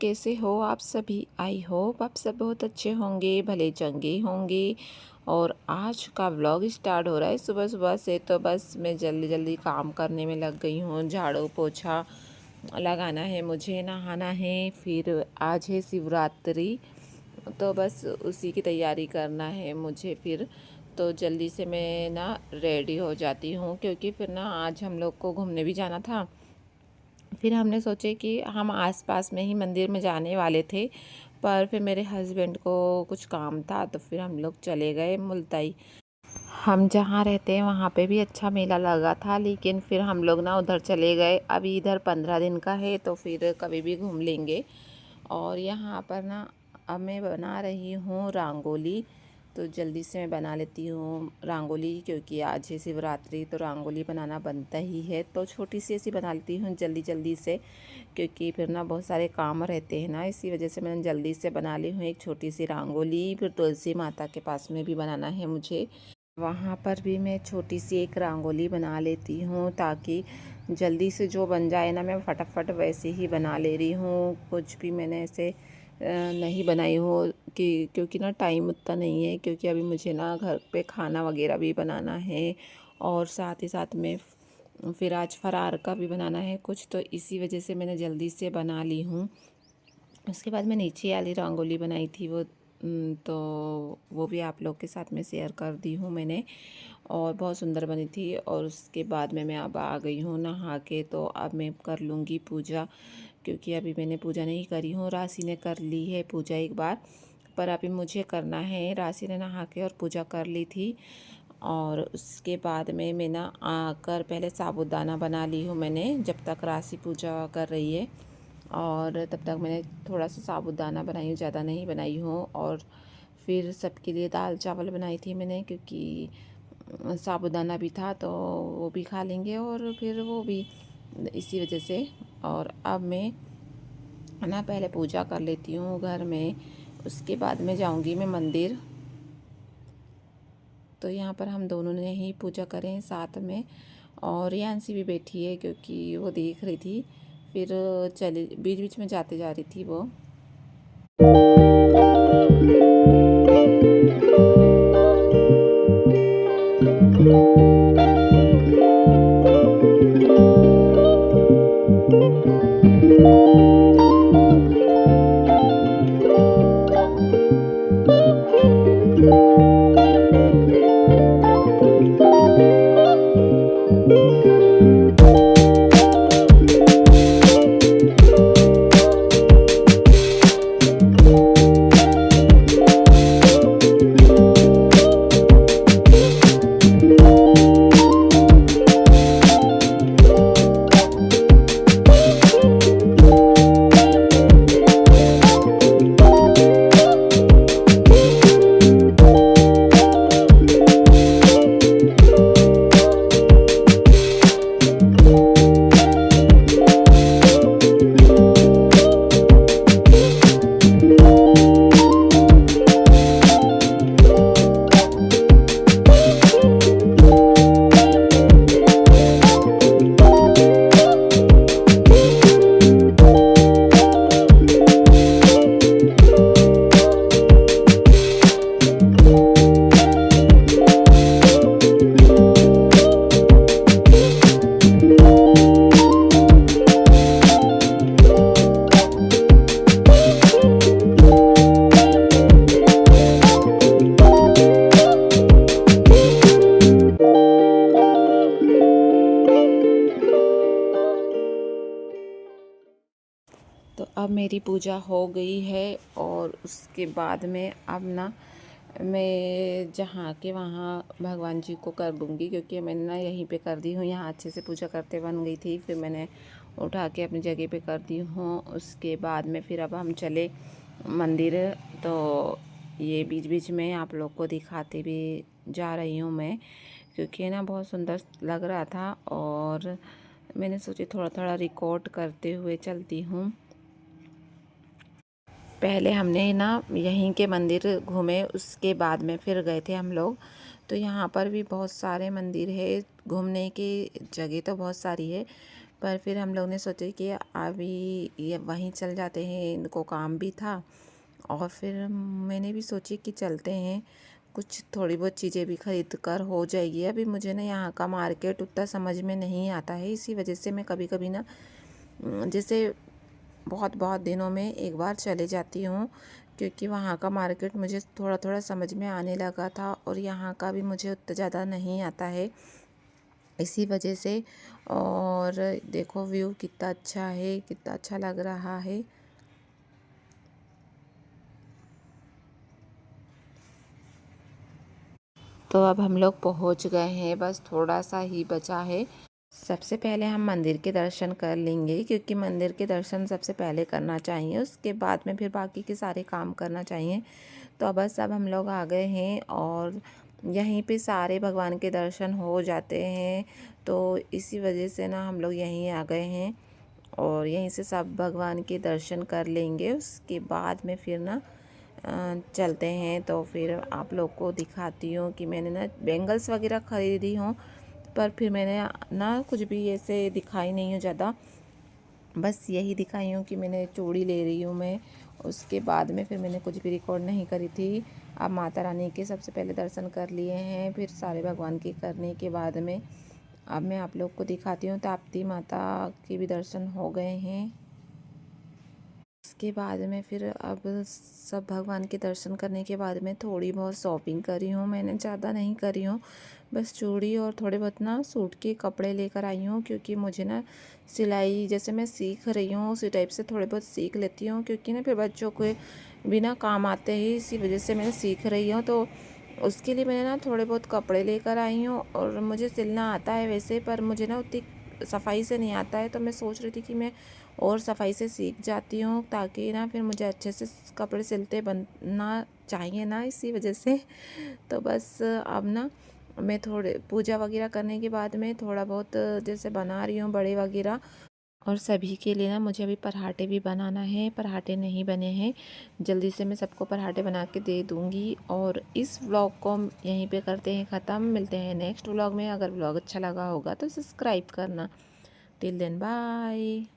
कैसे हो आप सभी। आई होप आप सब बहुत अच्छे होंगे, भले चंगे होंगे। और आज का व्लॉग स्टार्ट हो रहा है सुबह सुबह से। तो बस मैं जल्दी जल्दी काम करने में लग गई हूँ। झाड़ू पोछा लगाना है, मुझे नहाना है, फिर आज है शिवरात्रि, तो बस उसी की तैयारी करना है मुझे। फिर तो जल्दी से मैं ना रेडी हो जाती हूँ, क्योंकि फिर ना आज हम लोग को घूमने भी जाना था। फिर हमने सोचे कि हम आसपास में ही मंदिर में जाने वाले थे, पर फिर मेरे हस्बैंड को कुछ काम था, तो फिर हम लोग चले गए मुल्ताई। हम जहाँ रहते हैं वहाँ पे भी अच्छा मेला लगा था, लेकिन फिर हम लोग ना उधर चले गए। अभी इधर 15 दिन का है, तो फिर कभी भी घूम लेंगे। और यहाँ पर ना अब मैं बना रही हूँ रंगोली। तो जल्दी से मैं बना लेती हूँ रंगोली, क्योंकि आज है शिवरात्रि, तो रंगोली बनाना बनता ही है। तो छोटी सी ऐसी बना लेती हूँ जल्दी जल्दी से, क्योंकि फिर ना बहुत सारे काम रहते हैं ना, इसी वजह से मैंने जल्दी से बना ली हूँ एक छोटी सी रंगोली। फिर तुलसी माता के पास में भी बनाना है मुझे, वहाँ पर भी मैं छोटी सी एक रंगोली बना लेती हूँ, ताकि जल्दी से जो बन जाए ना, मैं फटाफट वैसे ही बना ले रही हूँ। कुछ भी मैंने ऐसे नहीं बनाई हो कि, क्योंकि ना टाइम उतना नहीं है, क्योंकि अभी मुझे ना घर पे खाना वगैरह भी बनाना है, और साथ ही साथ में फिर आज फरार का भी बनाना है कुछ, तो इसी वजह से मैंने जल्दी से बना ली हूँ। उसके बाद मैं नीचे वाली रंगोली बनाई थी तो वो भी आप लोग के साथ में शेयर कर दी हूँ मैंने, और बहुत सुंदर बनी थी। और उसके बाद में मैं अब आ गई हूँ नहा के, तो अब मैं कर लूँगी पूजा, क्योंकि अभी मैंने पूजा नहीं करी हूँ। राशि ने कर ली है पूजा एक बार, पर अभी मुझे करना है। राशि ने नहा के और पूजा कर ली थी, और उसके बाद में मैं ना आकर पहले साबूदाना बना ली हूँ मैंने, जब तक राशि पूजा कर रही है। और तब तक मैंने थोड़ा सा साबूदाना बनाई हूँ, ज़्यादा नहीं बनाई हूँ। और फिर सबके लिए दाल चावल बनाई थी मैंने, क्योंकि साबूदाना भी था तो वो भी खा लेंगे, और फिर वो भी, इसी वजह से। और अब मैं ना पहले पूजा कर लेती हूँ घर में, उसके बाद में जाऊँगी मैं मंदिर। तो यहाँ पर हम दोनों ने ही पूजा करें साथ में, और यांसी भी बैठी है, क्योंकि वो देख रही थी। फिर चली, बीच बीच में जाते जा रही थी वो। तो अब मेरी पूजा हो गई है, और उसके बाद में अब ना मैं जहाँ के वहाँ भगवान जी को कर दूँगी, क्योंकि मैंने ना यहीं पे कर दी हूँ। यहाँ अच्छे से पूजा करते बन गई थी, फिर मैंने उठा के अपनी जगह पे कर दी हूँ। उसके बाद में फिर अब हम चले मंदिर। तो ये बीच बीच में आप लोग को दिखाते भी जा रही हूँ मैं, क्योंकि ना बहुत सुंदर लग रहा था, और मैंने सोची थोड़ा थोड़ा रिकॉर्ड करते हुए चलती हूँ। पहले हमने ना यहीं के मंदिर घूमे, उसके बाद में फिर गए थे हम लोग। तो यहाँ पर भी बहुत सारे मंदिर है, घूमने की जगह तो बहुत सारी है, पर फिर हम लोग ने सोचे कि अभी ये वहीं चल जाते हैं, इनको काम भी था। और फिर मैंने भी सोची कि चलते हैं, कुछ थोड़ी बहुत चीज़ें भी ख़रीद कर हो जाएगी। अभी मुझे ना यहाँ का मार्केट उतना समझ में नहीं आता है, इसी वजह से मैं कभी कभी ना जैसे बहुत बहुत दिनों में एक बार चले जाती हूँ, क्योंकि वहाँ का मार्केट मुझे थोड़ा थोड़ा समझ में आने लगा था और यहाँ का भी मुझे उतना ज़्यादा नहीं आता है, इसी वजह से। और देखो व्यू कितना अच्छा है, कितना अच्छा लग रहा है। तो अब हम लोग पहुँच गए हैं, बस थोड़ा सा ही बचा है। सबसे पहले हम मंदिर के दर्शन कर लेंगे, क्योंकि मंदिर के दर्शन सबसे पहले करना चाहिए, उसके बाद में फिर बाकी के सारे काम करना चाहिए। तो बस अब हम लोग आ गए हैं और यहीं पे सारे भगवान के दर्शन हो जाते हैं, तो इसी वजह से ना हम लोग यहीं आ गए हैं और यहीं से सब भगवान के दर्शन कर लेंगे। उसके बाद में फिर ना चलते हैं। तो फिर आप लोग को दिखाती हूँ कि मैंने ना बैंगल्स वगैरह ख़रीदी हूँ, पर फिर मैंने ना कुछ भी ऐसे दिखाई नहीं हूँ ज़्यादा, बस यही दिखाई हूँ कि मैंने चूड़ी ले रही हूँ मैं। उसके बाद में फिर मैंने कुछ भी रिकॉर्ड नहीं करी थी। अब माता रानी के सबसे पहले दर्शन कर लिए हैं, फिर सारे भगवान के करने के बाद में अब मैं आप लोग को दिखाती हूँ। ताप्ती माता के भी दर्शन हो गए हैं। उसके बाद में फिर अब सब भगवान के दर्शन करने के बाद में थोड़ी बहुत शॉपिंग करी हूँ, मैंने ज़्यादा नहीं करी हूँ, बस चूड़ी और थोड़े बहुत ना सूट के कपड़े लेकर आई हूँ, क्योंकि मुझे ना सिलाई जैसे मैं सीख रही हूँ उसी टाइप से थोड़े बहुत सीख लेती हूँ, क्योंकि ना फिर बच्चों के भी ना काम आते हैं, इसी वजह से मैं सीख रही हूँ। तो उसके लिए मैंने ना थोड़े बहुत कपड़े लेकर आई हूँ। और मुझे सिलना आता है वैसे, पर मुझे ना उतनी सफाई से नहीं आता है, तो मैं सोच रही थी कि मैं और सफाई से सीख जाती हूँ, ताकि ना फिर मुझे अच्छे से कपड़े सिलते बनना चाहिए ना, इसी वजह से। तो बस अब ना मैं थोड़े पूजा वगैरह करने के बाद में थोड़ा बहुत जैसे बना रही हूँ बड़े वगैरह। और सभी के लिए ना मुझे अभी पराठे भी बनाना है, पराठे नहीं बने हैं, जल्दी से मैं सबको पराठे बना के दे दूँगी। और इस व्लॉग को हम यहीं पे करते हैं ख़त्म, मिलते हैं नेक्स्ट व्लॉग में। अगर व्लॉग अच्छा लगा होगा तो सब्सक्राइब करना। Till then bye.